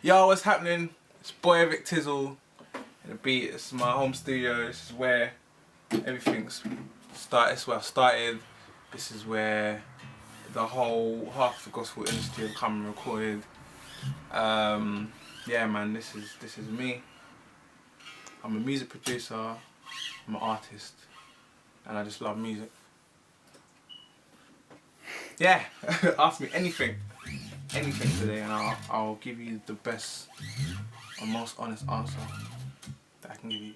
Yo, what's happening? It's boy Victizzle and the beat. It's my home studio. This is where everything's started. This is where I started. This is where the whole half of the gospel industry have come and recorded. Yeah, man, this is me. I'm a music producer. I'm an artist, and I just love music. Yeah, ask me anything today, and I'll give you the best and most honest answer that I can give you.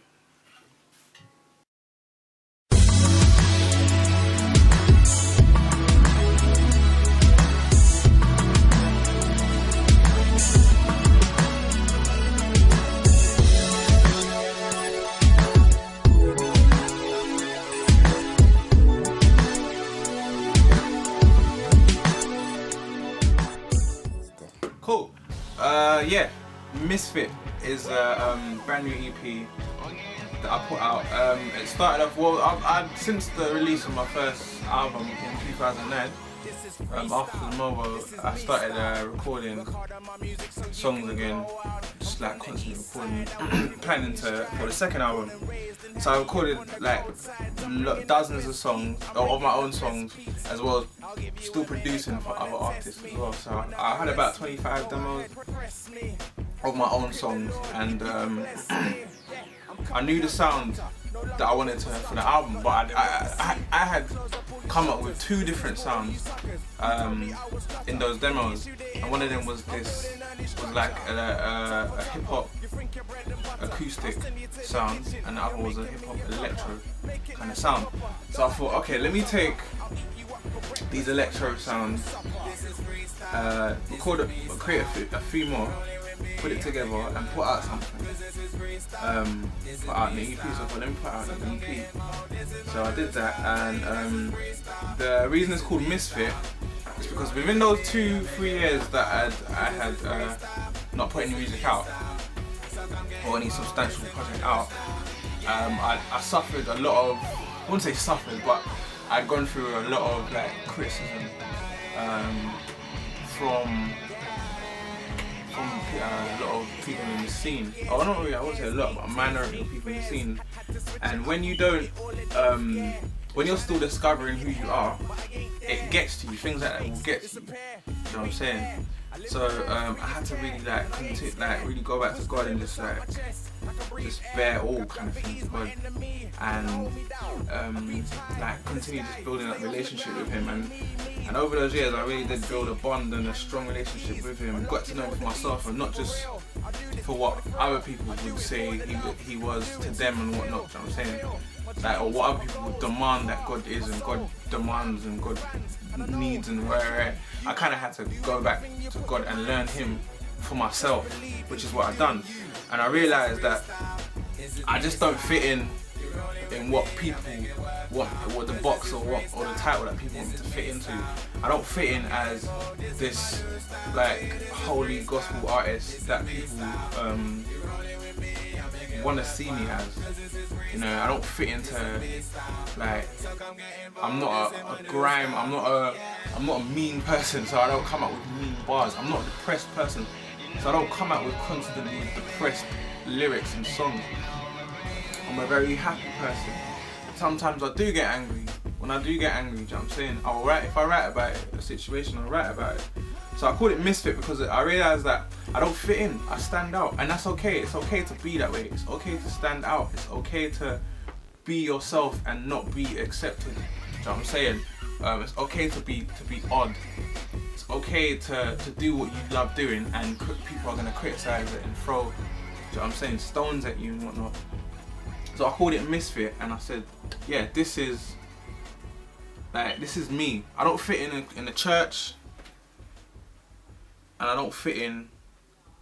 Cool. Yeah, Misfit is a brand new EP that I put out. It started off, well, since the release of my first album in 2009, after the Mobo, I started recording songs again, just like constantly recording, planning for the second album. So I recorded like dozens of songs, of my own songs, as well as still producing for other artists as well. So I had about 25 demos of my own songs, and I knew the sound that I wanted for the album, but I had come up with two different sounds in those demos, and one of them was like a hip hop acoustic sound, and the other was a hip hop electro kind of sound. So I thought, okay, let me take these electro sounds, create a few more, put it together and put out something. Put out an EP, so I thought, let me put out an EP. So I did that, and the reason it's called Misfit is because within those 2-3 years that I had not put any music out, or any substantial project out, I suffered a lot of, I wouldn't say suffered, but I'd gone through a lot of like criticism from a lot of people in the scene. Oh, not really, I wouldn't say a lot, but a minority of people in the scene. And when you don't, when you're still discovering who you are, it gets to you. Things like that will get to you. You know what I'm saying? So I had to really really go back to God and just bear all kind of things to God, and continue just building that relationship with Him. And over those years, I really did build a bond and a strong relationship with Him. Got to know Him for myself, and not just for what other people would say He was to them and whatnot. You know what I'm saying? Or what other people would demand that God is, and God demands, and God needs, and where I kind of had to go back to God and learn Him for myself, which is what I've done. And I realised that I just don't fit in what people want, what the box or the title that people want me to fit into. I don't fit in as this like holy gospel artist that people want to see me as. You know, I don't fit into like, I'm not a grime, I'm not a mean person, so I don't come out with mean bars. I'm not a depressed person, so I don't come out with constantly depressed lyrics and songs. I'm a very happy person. Sometimes I do get angry. When I do get angry, you know what I'm saying? If I write about it, a situation, I'll write about it. So I called it Misfit because I realised that I don't fit in, I stand out, and that's okay. It's okay to be that way. It's okay to stand out. It's okay to be yourself and not be accepted. You know what I'm saying? It's okay to be odd. It's okay to do what you love doing, and people are gonna criticize it and throw, you know what I'm saying, stones at you and whatnot. So I called it Misfit, and I said, yeah, this is me. I don't fit in the church, and I don't fit in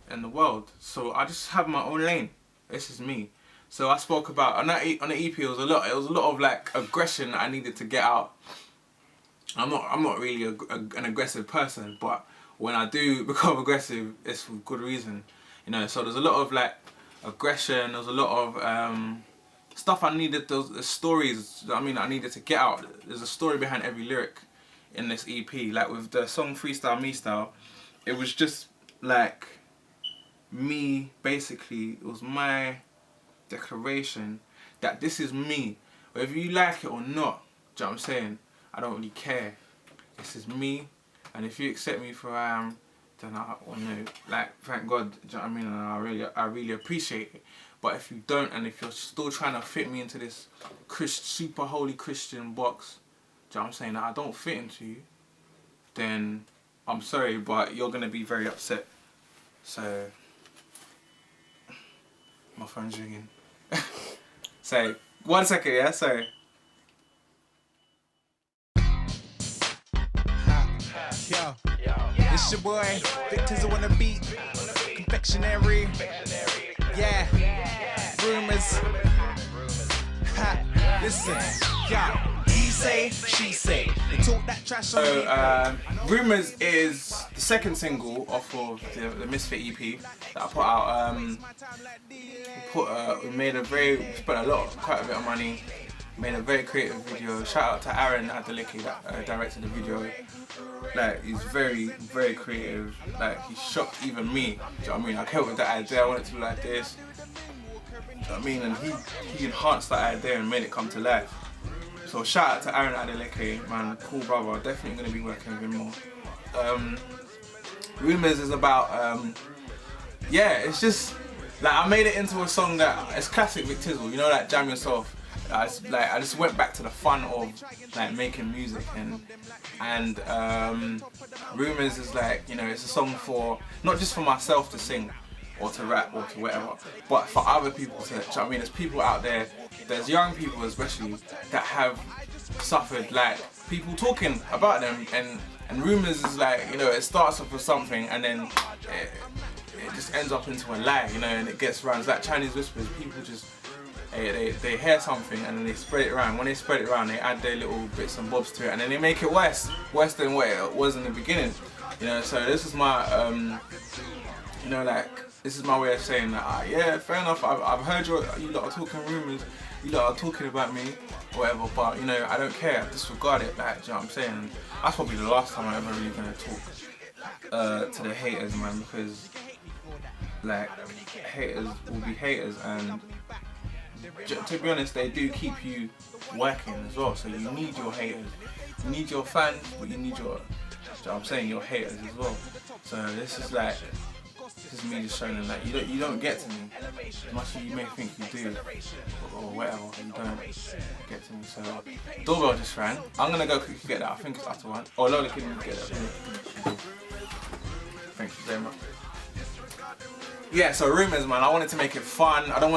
the world. So I just have my own lane. This is me. So I spoke about on the EP. It was a lot of like aggression that I needed to get out. I'm not really an aggressive person, but when I do become aggressive, it's for good reason. You know. So there's a lot of like aggression. There's a lot of stuff I needed. Those stories. I needed to get out. There's a story behind every lyric in this EP. Like with the song Freestyle Me Style, it was just like me, basically, it was my declaration that this is me. Whether you like it or not, do you know what I'm saying? I don't really care. This is me, and if you accept me for who I am, then I like, thank God, do you know what I mean? And I really appreciate it. But if you don't, and if you're still trying to fit me into this super holy Christian box, do you know what I'm saying, that I don't fit into you, then I'm sorry, but you're gonna be very upset. So, my phone's ringing. So, 1 second, yeah, sorry. Yo, it's your boy, Victizzle on the beat, confectionery, yeah, Rumours, ha, listen, yeah, he say, she say, they talk that trash on me. Rumours is the second single off of the Misfit EP that I put out. We spent quite a bit of money, made a very creative video. Shout out to Aaron Adeleke that directed the video. Like, he's very, very creative. Like, he shocked even me. Do you know what I mean? I came up with that idea, I wanted to be like this. Do you know what I mean? And he enhanced that idea and made it come to life. So shout out to Aaron Adeleke, man, cool brother. Definitely gonna be working with him more. Rumours is about, yeah, it's just, like, I made it into a song that, it's classic Victizzle, you know, like Jam Yourself. I just went back to the fun of like making music, and Rumours is like, you know, it's a song for, not just for myself to sing or to rap or to whatever, but for other people to, do you know what I mean? There's people out there, there's young people especially, that have suffered, like, people talking about them, and Rumours is like, you know, it starts off with something and then it just ends up into a lie, you know, and it gets around. It's like Chinese whispers. People just, they hear something and then they spread it around. When they spread it around, they add their little bits and bobs to it, and then they make it worse than what it was in the beginning. You know, so this is my, you know, like, this is my way of saying that, yeah, fair enough, I've heard you lot are talking rumours, you lot are talking about me, whatever, but, you know, I don't care, I disregard it, like, do you know what I'm saying? That's probably the last time I'm ever really going to talk to the haters, man, because, like, haters will be haters, and to be honest, they do keep you working as well, so you need your haters. You need your fans, but you need your, you know what I'm saying, your haters as well. So this is like, this is me just showing them that you don't get to me as much as you may think you do, or whatever, you don't get to me. So doorbell just rang. I'm gonna go quickly get that. I think it's after 1. Oh, Lola can get that. Thank you very much. Yeah, so Rumours, man, I wanted to make it fun. I didn't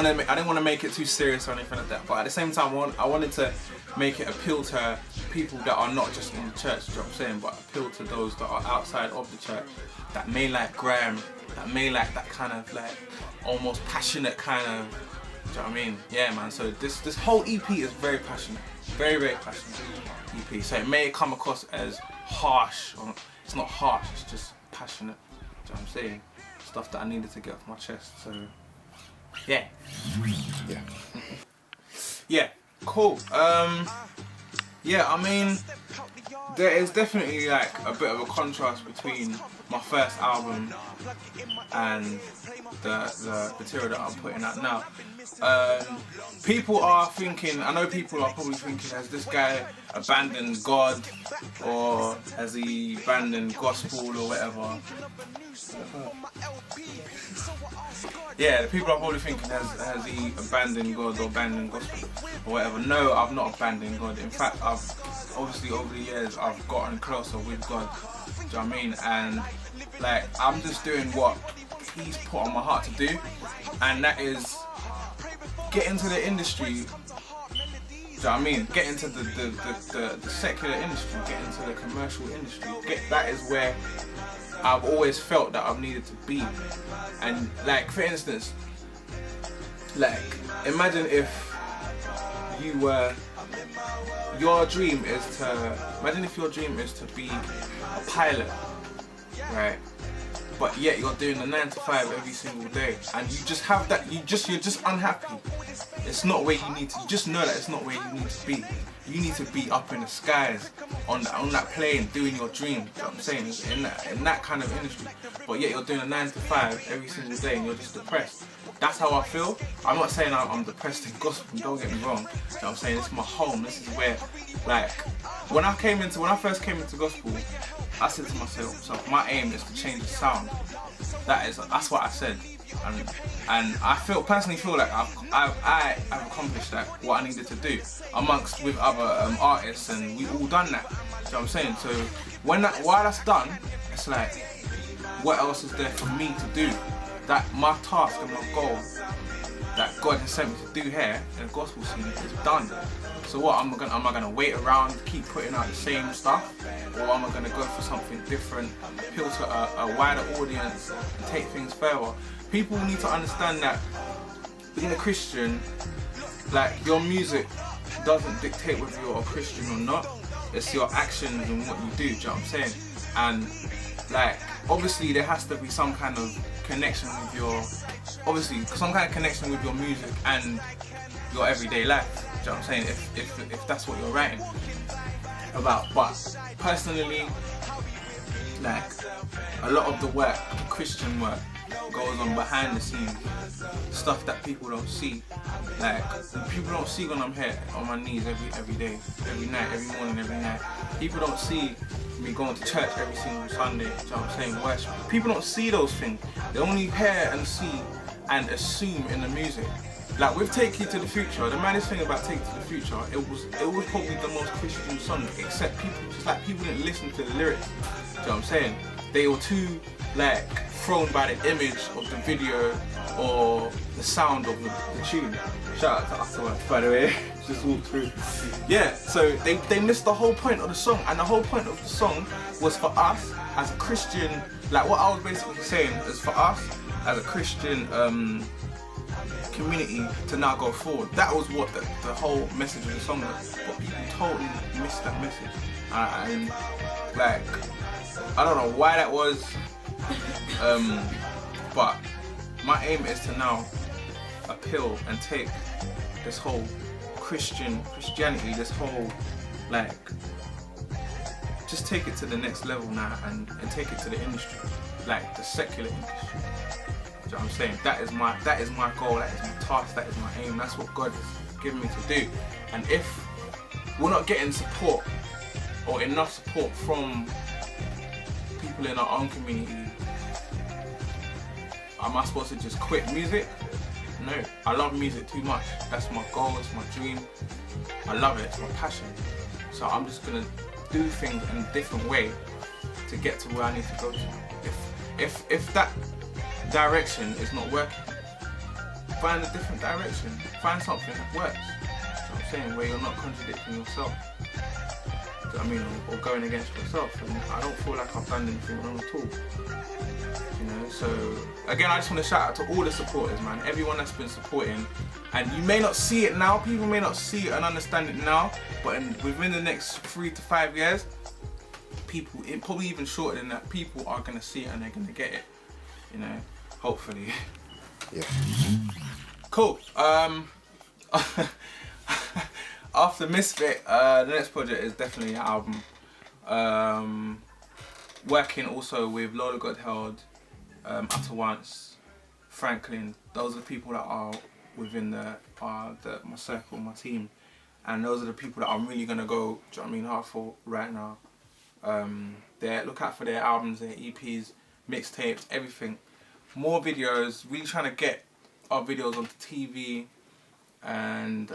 want to make it too serious or anything like that. But at the same time, I wanted to make it appeal to people that are not just in the church, you know what I'm saying, but appeal to those that are outside of the church, that may like grime, that may like that kind of like almost passionate kind of, do you know what I mean? Yeah, man. So this whole EP is very passionate, very, very passionate EP. So it may come across as harsh, or it's not harsh, it's just passionate. Do you know what I'm saying? Stuff that I needed to get off my chest. So yeah. Yeah, cool. Yeah, I mean, there is definitely like a bit of a contrast between my first album and the material that I'm putting out now. People are thinking, I know people are probably thinking, has this guy abandoned God, or has he abandoned gospel or whatever? Yeah, the people are probably thinking, has he abandoned God or abandoned gospel or whatever. No, I've not abandoned God. In fact, I've obviously over the years I've gotten closer with God. Do you know what I mean? And like, I'm just doing what He's put on my heart to do, and that is get into the industry. Do you know what I mean? Get into the secular industry, get into the commercial industry. That is where I've always felt that I've needed to be. And like, for instance, like, imagine if you were, your dream is to be a pilot, right? but yet you're doing the 9 to 5 every single day, and you just have that. You're just unhappy. It's not where you need to. You just know that it's not where you need to be. You need to be up in the skies, on that plane, doing your dream. You know what I'm saying? In that kind of industry. But yet you're doing a 9 to 5 every single day, and you're just depressed. That's how I feel. I'm not saying I'm depressed in gospel. Don't get me wrong. You know what I'm saying? It's my home. This is where, like, when I first came into gospel, I said to myself, my aim is to change the sound. That's what I said. And I personally feel like I have accomplished that, what I needed to do, with other artists, and we've all done that. You know what I'm saying? So while that's done, it's like, what else is there for me to do? That my task and my goal that God has sent me to do here in the gospel scene is done. So what, am I gonna wait around, keep putting out the same stuff, or am I gonna go for something different, appeal to a wider audience, and take things further? People need to understand that being a Christian, like, your music doesn't dictate whether you're a Christian or not. It's your actions and what you do. Do you know what I'm saying? And like, obviously there has to be some kind of connection with your music and your everyday life. Do you know what I'm saying? If that's what you're writing about. But personally, like, a lot of the work, Christian work, goes on behind the scenes, stuff that people don't see. Like, people don't see when I'm here on my knees every day, every night, every morning, every night. People don't see me going to church every single Sunday. You know what I'm saying? Worship. People don't see those things. They only hear and see and assume in the music. Like with Take You to the Future, the maddest thing about Take You to the Future, it was probably the most Christian song, except people didn't listen to the lyrics. You know what I'm saying? They were too, like, thrown by the image of the video or the sound of the tune. Shout out to Afterwards, by the way. Just walked through. Yeah, so they missed the whole point of the song, and the whole point of the song was for us as a Christian. Like, what I was basically saying is for us as a Christian community to now go forward. That was what the whole message of the song was. But people totally missed that message. And like, I don't know why that was. But my aim is to now appeal and take this whole Christianity, this whole, like, just take it to the next level now and take it to the industry, like the secular industry. Do you know what I'm saying? That is my goal, that is my task, that is my aim, that's what God has given me to do. And if we're not getting support or enough support from people in our own community, am I supposed to just quit music? No, I love music too much. That's my goal, it's my dream. I love it, it's my passion. So I'm just gonna do things in a different way to get to where I need to go to. If that direction is not working, find a different direction. Find something that works. You know what I'm saying? Where you're not contradicting yourself. Do you know what I mean? Or going against yourself. And I don't feel like I've done anything wrong at all. You know, so again, I just want to shout out to all the supporters, man. Everyone that's been supporting. And you may not see it now, people may not see it and understand it now, but within the next 3 to 5 years, people, probably even shorter than that, people are going to see it and they're going to get it. You know, hopefully. Yeah. Cool. After Misfit, the next project is definitely an album. Working also with Lola Godheld, Utter Once, Franklin. Those are the people that are within my circle, my team, and those are the people that I'm really gonna go, do you know what I mean, hard for right now. Look out for their albums, their EPs, mixtapes, everything. More videos. Really trying to get our videos onto TV, and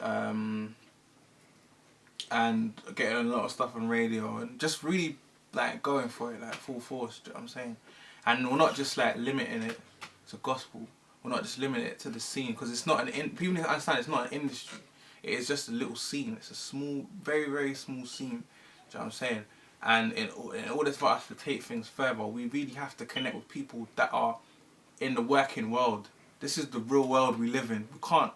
getting a lot of stuff on radio, and just really like going for it, like full force. Do you know what I'm saying? And we're not just like limiting it to gospel. We're not just limiting it to the scene, because it's not people need to understand it's not an industry. It is just a little scene. It's a small, very, very small scene. Do you know what I'm saying? And in order for us to take things further, we really have to connect with people that are in the working world. This is the real world we live in. We can't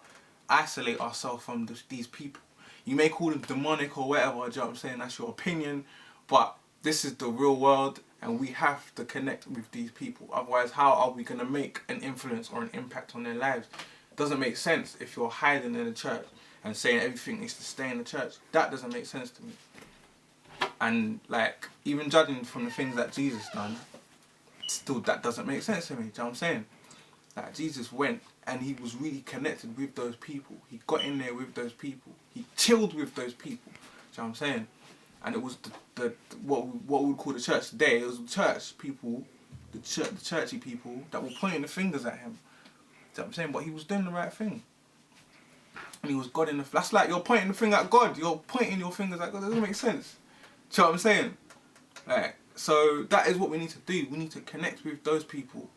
isolate ourselves from these people. You may call them demonic or whatever, do you know what I'm saying? That's your opinion. But this is the real world, and we have to connect with these people. Otherwise, how are we going to make an influence or an impact on their lives? It doesn't make sense if you're hiding in the church and saying everything needs to stay in the church. That doesn't make sense to me. And like, even judging from the things that Jesus done, still that doesn't make sense to me. Do you know what I'm saying? Like, Jesus went and he was really connected with those people. He got in there with those people. He chilled with those people. Do you know what I'm saying? And it was what we would call the church today. It was the church people, the churchy people that were pointing the fingers at him. Do you know what I'm saying? But he was doing the right thing. And he was God in the flesh. That's like you're pointing the finger at God. You're pointing your fingers at God. That doesn't make sense. Do you know what I'm saying? Like, so that is what we need to do. We need to connect with those people.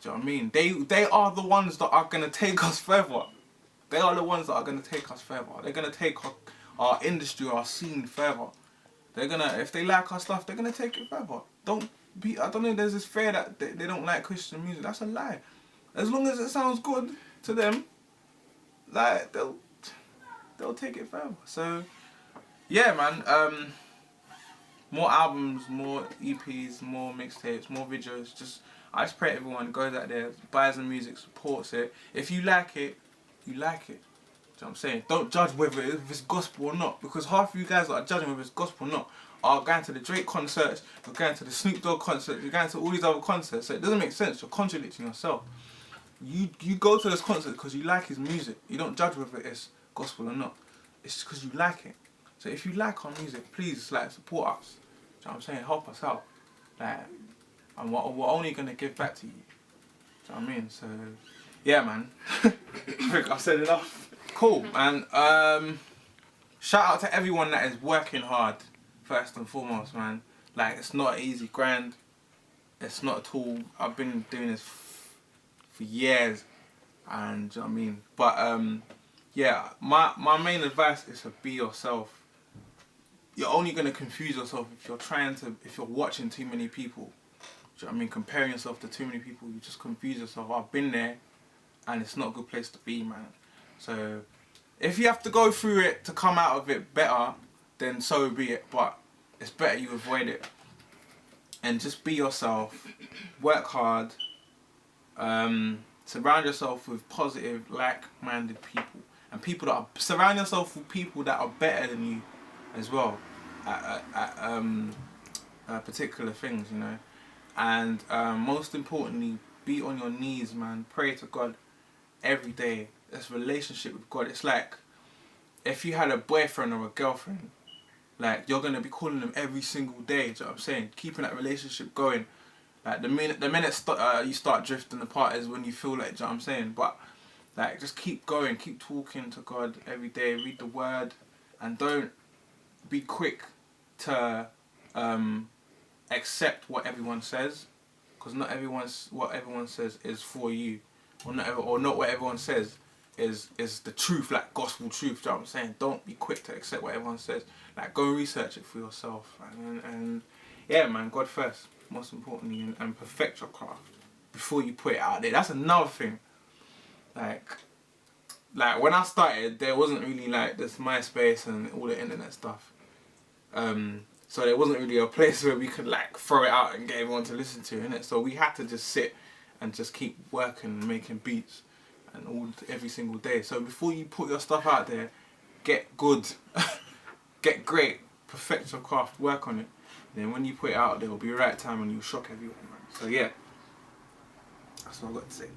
Do you know what I mean? They are the ones that are going to take us further. They are the ones that are going to take us further. They're going to take our industry, our scene further. They're going to, if they like our stuff, they're going to take it further. I don't know, there's this fear that they don't like Christian music. That's a lie. As long as it sounds good to them, like, they'll take it further. So, yeah, man. More albums, more EPs, more mixtapes, more videos. I just pray everyone goes out there, buys the music, supports it. If you like it, you like it. Do you know what I'm saying? Don't judge whether it's gospel or not, because half of you guys that are judging whether it's gospel or not are going to the Drake concerts, you're going to the Snoop Dogg concerts, you're going to all these other concerts. So it doesn't make sense. You're contradicting yourself. You go to this concert because you like his music. You don't judge whether it's gospel or not. It's just because you like it. So if you like our music, please support us. Do you know what I'm saying? Help us out. And we're only going to give back to you. Do you know what I mean? So, yeah, man. I think I've said enough. Cool, man. Shout out to everyone that is working hard, first and foremost, man. Like, it's not an easy grind. It's not at all. I've been doing this for years. And, do you know what I mean? But, yeah, my main advice is to be yourself. You're only going to confuse yourself if you're watching too many people. Do you know what I mean? Comparing yourself to too many people, you just confuse yourself. I've been there, and it's not a good place to be, man. So, if you have to go through it to come out of it better, then so be it. But it's better you avoid it. And just be yourself. Work hard. Surround yourself with positive, like-minded people. And surround yourself with people that are better than you as well at particular things, you know. And most importantly, be on your knees, man. Pray to God every day. This relationship with God, it's like if you had a boyfriend or a girlfriend, like, you're gonna be calling them every single day. Do you know what I'm saying? Keeping that relationship going. Like, the minute you start drifting apart is when you feel like, do you know what I'm saying? But like, just keep going, keep talking to God every day, read the word, and don't be quick to accept what everyone says, because not what everyone says is for you, or not what everyone says is the truth, like gospel truth. Do you know what I'm saying? Don't be quick to accept what everyone says. Like, go research it for yourself, and yeah, man, God first, most importantly, and perfect your craft before you put it out there. That's another thing. Like when I started, there wasn't really like this MySpace and all the internet stuff. So there wasn't really a place where we could like throw it out and get everyone to listen to it. So we had to just sit and just keep working and making beats and every single day. So before you put your stuff out there, get good, get great, perfect your craft, work on it. And then when you put it out, there will be a right time and you'll shock everyone, man. So yeah, that's what I got to say.